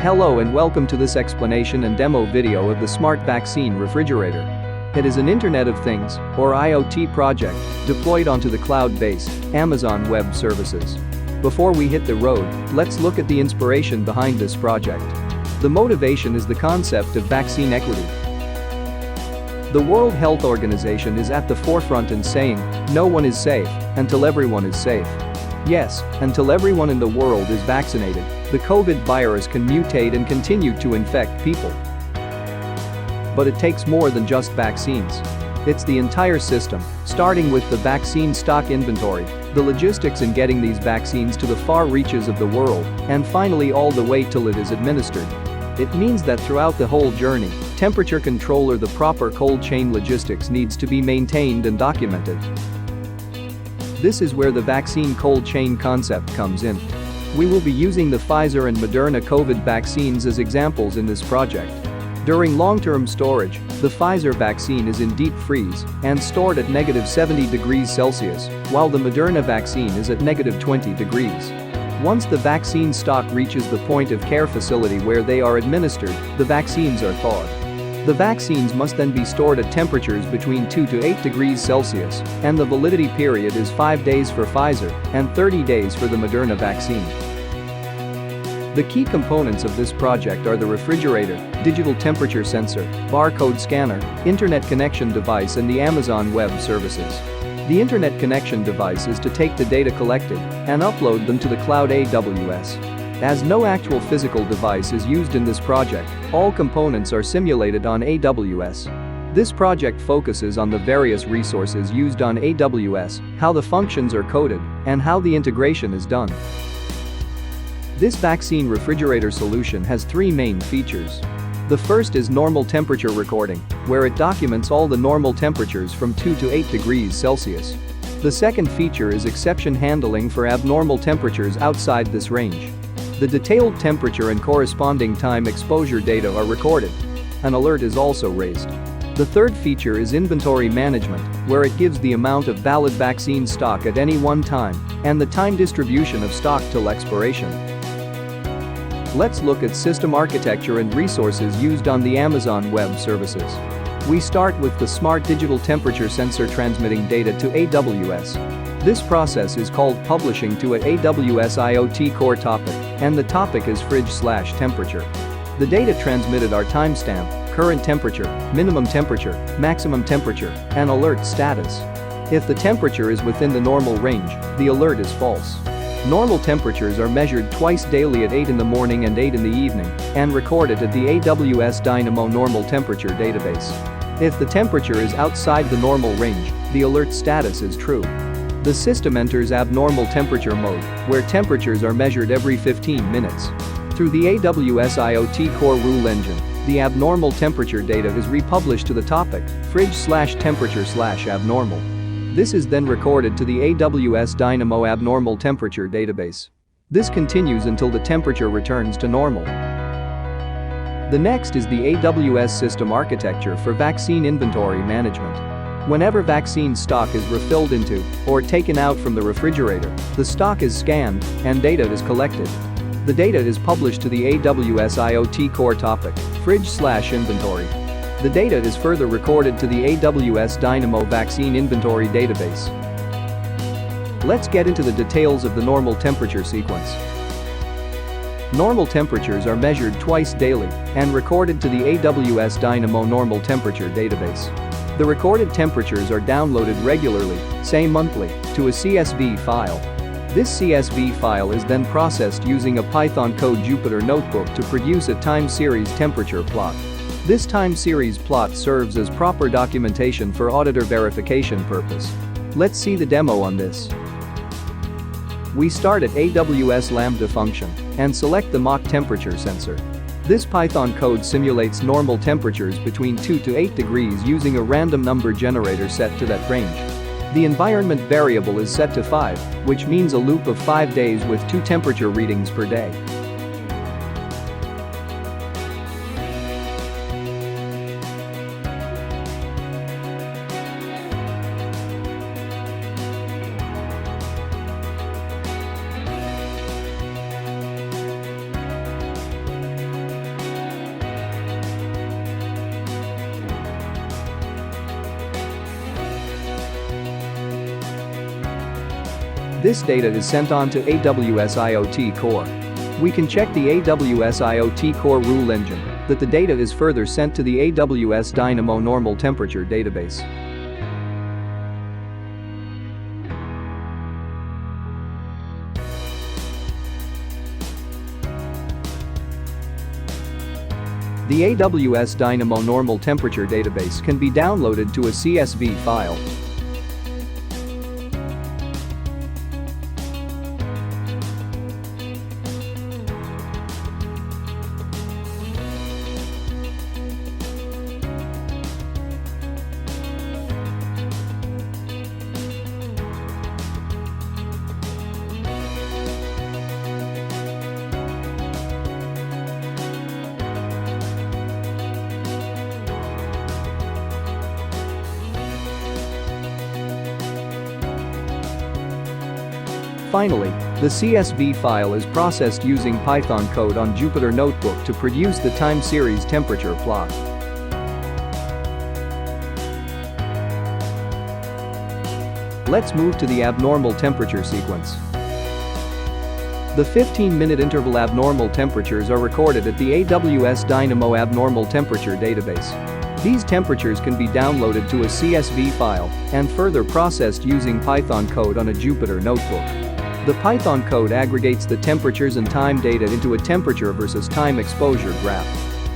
Hello and welcome to this explanation and demo video of the Smart Vaccine Refrigerator. It is an Internet of Things, or IoT project, deployed onto the cloud-based Amazon Web Services. Before we hit the road, let's look at the inspiration behind this project. The motivation is the concept of vaccine equity. The World Health Organization is at the forefront in saying, no one is safe until everyone is safe. Yes, until everyone in the world is vaccinated, the COVID virus can mutate and continue to infect people. But it takes more than just vaccines. It's the entire system, starting with the vaccine stock inventory, the logistics in getting these vaccines to the far reaches of the world, and finally all the way till it is administered. It means that throughout the whole journey, temperature control or the proper cold chain logistics needs to be maintained and documented. This is where the vaccine cold chain concept comes in. We will be using the Pfizer and Moderna COVID vaccines as examples in this project. During long-term storage, the Pfizer vaccine is in deep freeze and stored at -70 degrees Celsius, while the Moderna vaccine is at -20 degrees. Once the vaccine stock reaches the point of care facility where they are administered, the vaccines are thawed. The vaccines must then be stored at temperatures between 2 to 8 degrees Celsius, and the validity period is 5 days for Pfizer and 30 days for the Moderna vaccine. The key components of this project are the refrigerator, digital temperature sensor, barcode scanner, internet connection device and the Amazon Web Services. The internet connection device is to take the data collected and upload them to the cloud AWS. As no actual physical device is used in this project, all components are simulated on AWS. This project focuses on the various resources used on AWS, how the functions are coded, and how the integration is done. This vaccine refrigerator solution has three main features. The first is normal temperature recording, where it documents all the normal temperatures from 2 to 8 degrees Celsius. The second feature is exception handling for abnormal temperatures outside this range. The detailed temperature and corresponding time exposure data are recorded. An alert is also raised. The third feature is inventory management, where it gives the amount of valid vaccine stock at any one time and the time distribution of stock till expiration. Let's look at system architecture and resources used on the Amazon Web Services. We start with the smart digital temperature sensor transmitting data to AWS. This process is called publishing to an AWS IoT core topic, and the topic is fridge/temperature. The data transmitted are timestamp, current temperature, minimum temperature, maximum temperature, and alert status. If the temperature is within the normal range, the alert is false. Normal temperatures are measured twice daily at 8 in the morning and 8 in the evening, and recorded at the AWS Dynamo normal temperature database. If the temperature is outside the normal range, the alert status is true. The system enters abnormal temperature mode, where temperatures are measured every 15 minutes. Through the AWS IoT Core Rule Engine, the abnormal temperature data is republished to the topic, fridge/temperature/abnormal. This is then recorded to the AWS Dynamo abnormal temperature database. This continues until the temperature returns to normal. The next is the AWS System Architecture for vaccine inventory management. Whenever vaccine stock is refilled into or taken out from the refrigerator, the stock is scanned and data is collected. The data is published to the AWS IoT core topic, fridge/inventory. The data is further recorded to the AWS Dynamo vaccine inventory database. Let's get into the details of the normal temperature sequence. Normal temperatures are measured twice daily and recorded to the AWS Dynamo normal temperature database. The recorded temperatures are downloaded regularly, say monthly, to a CSV file. This CSV file is then processed using a Python code Jupyter notebook to produce a time series temperature plot. This time series plot serves as proper documentation for auditor verification purpose. Let's see the demo on this. We start at AWS Lambda function and select the mock temperature sensor. This Python code simulates normal temperatures between 2 to 8 degrees using a random number generator set to that range. The environment variable is set to 5, which means a loop of 5 days with 2 temperature readings per day. This data is sent on to AWS IoT Core. We can check the AWS IoT Core rule engine that the data is further sent to the AWS Dynamo Normal Temperature database. The AWS Dynamo Normal Temperature database can be downloaded to a CSV file. Finally, the CSV file is processed using Python code on Jupyter Notebook to produce the time series temperature plot. Let's move to the abnormal temperature sequence. The 15-minute interval abnormal temperatures are recorded at the AWS Dynamo Abnormal Temperature database. These temperatures can be downloaded to a CSV file and further processed using Python code on a Jupyter Notebook. The Python code aggregates the temperatures and time data into a temperature versus time exposure graph.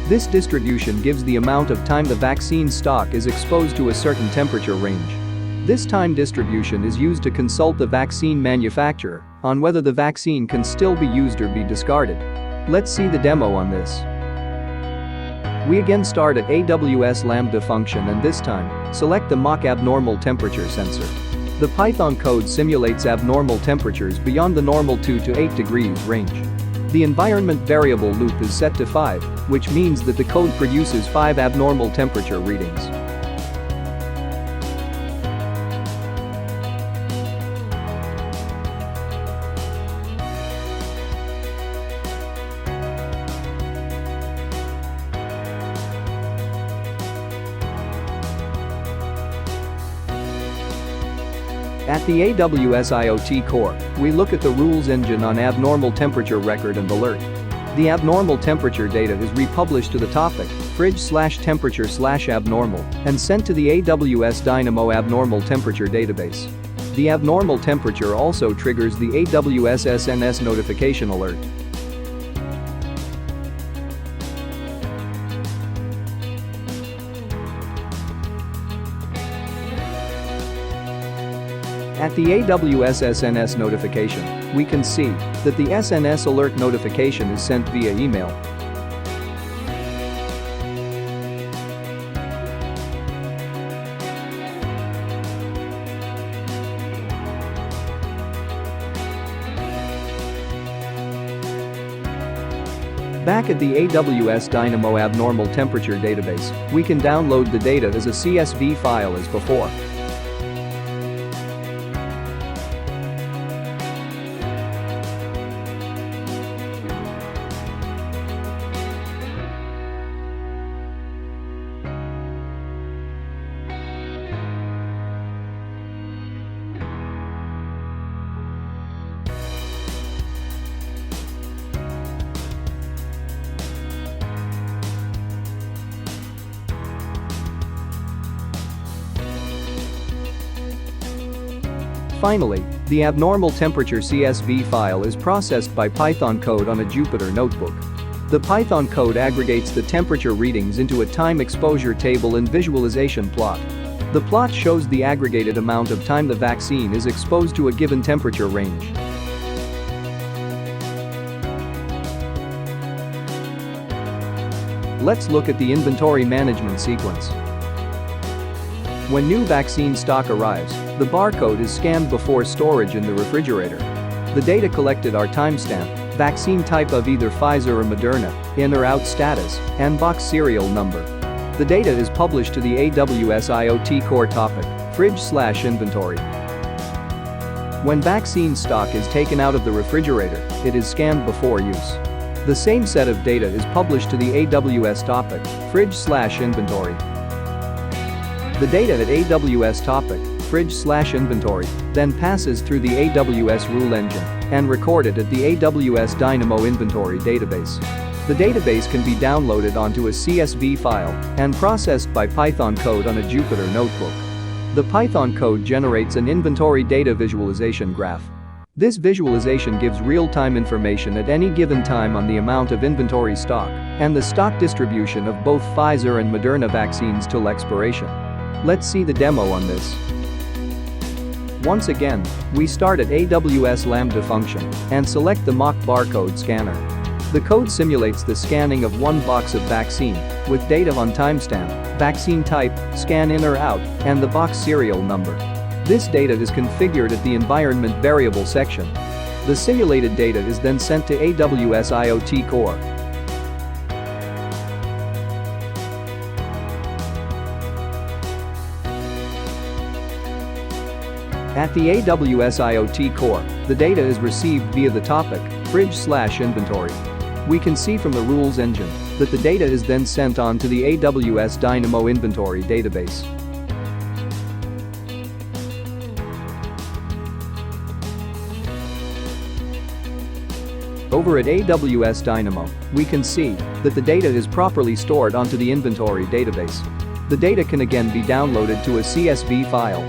This distribution gives the amount of time the vaccine stock is exposed to a certain temperature range. This time distribution is used to consult the vaccine manufacturer on whether the vaccine can still be used or be discarded. Let's see the demo on this. We again start at AWS Lambda function and this time, select the mock abnormal temperature sensor. The Python code simulates abnormal temperatures beyond the normal 2 to 8 degrees range. The environment variable loop is set to 5, which means that the code produces 5 abnormal temperature readings. At the AWS IoT Core, we look at the rules engine on abnormal temperature record and alert. The abnormal temperature data is republished to the topic fridge/temperature/abnormal and sent to the AWS Dynamo Abnormal Temperature database. The abnormal temperature also triggers the AWS SNS notification alert. At the AWS SNS notification, we can see that the SNS alert notification is sent via email. Back at the AWS Dynamo Abnormal Temperature database, we can download the data as a CSV file as before. Finally, the abnormal temperature CSV file is processed by Python code on a Jupyter Notebook. The Python code aggregates the temperature readings into a time exposure table and visualization plot. The plot shows the aggregated amount of time the vaccine is exposed to a given temperature range. Let's look at the inventory management sequence. When new vaccine stock arrives, the barcode is scanned before storage in the refrigerator. The data collected are timestamp, vaccine type of either Pfizer or Moderna, in or out status, and box serial number. The data is published to the AWS IoT Core topic, fridge/inventory. When vaccine stock is taken out of the refrigerator, it is scanned before use. The same set of data is published to the AWS topic, fridge/inventory. The data at AWS topic, fridge/inventory, then passes through the AWS rule engine and recorded at the AWS Dynamo inventory database. The database can be downloaded onto a CSV file and processed by Python code on a Jupyter notebook. The Python code generates an inventory data visualization graph. This visualization gives real-time information at any given time on the amount of inventory stock and the stock distribution of both Pfizer and Moderna vaccines till expiration. Let's see the demo on this. Once again, we start at AWS Lambda function and select the mock barcode scanner. The code simulates the scanning of one box of vaccine with data on timestamp, vaccine type, scan in or out, and the box serial number. This data is configured at the environment variable section. The simulated data is then sent to AWS IoT Core. At the AWS IoT Core, the data is received via the topic, fridge/inventory. We can see from the rules engine that the data is then sent on to the AWS Dynamo inventory database. Over at AWS Dynamo, we can see that the data is properly stored onto the inventory database. The data can again be downloaded to a CSV file.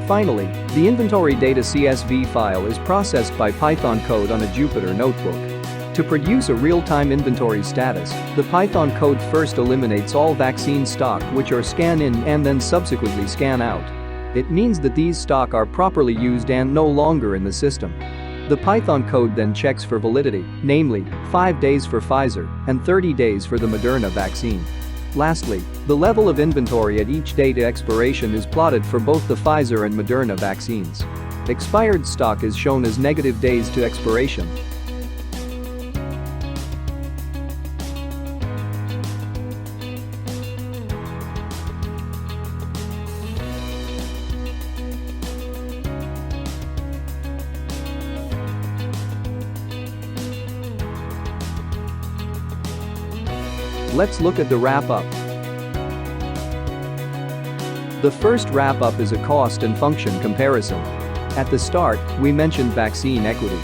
Finally, the inventory data CSV file is processed by Python code on a Jupyter notebook. To produce a real-time inventory status, the Python code first eliminates all vaccine stock which are scan in and then subsequently scan out. It means that these stock are properly used and no longer in the system. The Python code then checks for validity, namely, 5 days for Pfizer and 30 days for the Moderna vaccine. Lastly, the level of inventory at each data expiration is plotted for both the Pfizer and Moderna vaccines. Expired stock is shown as negative days to expiration. Let's look at the wrap-up. The first wrap-up is a cost and function comparison. At the start, we mentioned vaccine equity.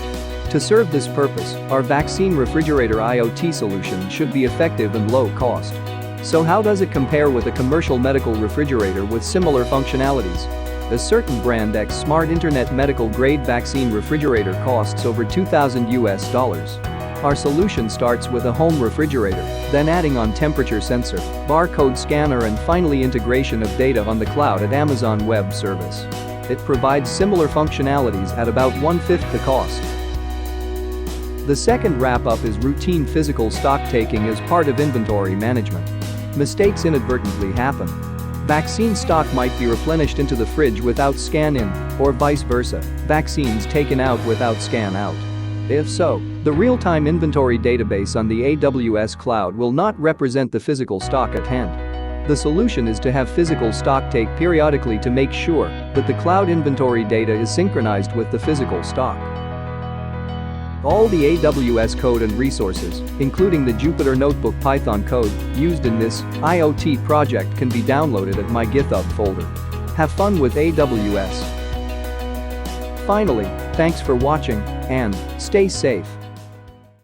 To serve this purpose, our vaccine refrigerator IoT solution should be effective and low cost. So how does it compare with a commercial medical refrigerator with similar functionalities? A certain brand X smart internet medical grade vaccine refrigerator costs over $2,000. Our solution starts with a home refrigerator, then adding on temperature sensor, barcode scanner and finally integration of data on the cloud at Amazon Web Service. It provides similar functionalities at about 1/5 the cost. The second wrap-up is routine physical stock taking as part of inventory management. Mistakes inadvertently happen. Vaccine stock might be replenished into the fridge without scan in, or vice versa, vaccines taken out without scan out. If so, the real-time inventory database on the AWS cloud will not represent the physical stock at hand. The solution is to have physical stock take periodically to make sure that the cloud inventory data is synchronized with the physical stock. All the AWS code and resources, including the Jupyter Notebook Python code used in this IoT project, can be downloaded at my Github folder. Have fun with AWS. Finally, thanks for watching and stay safe.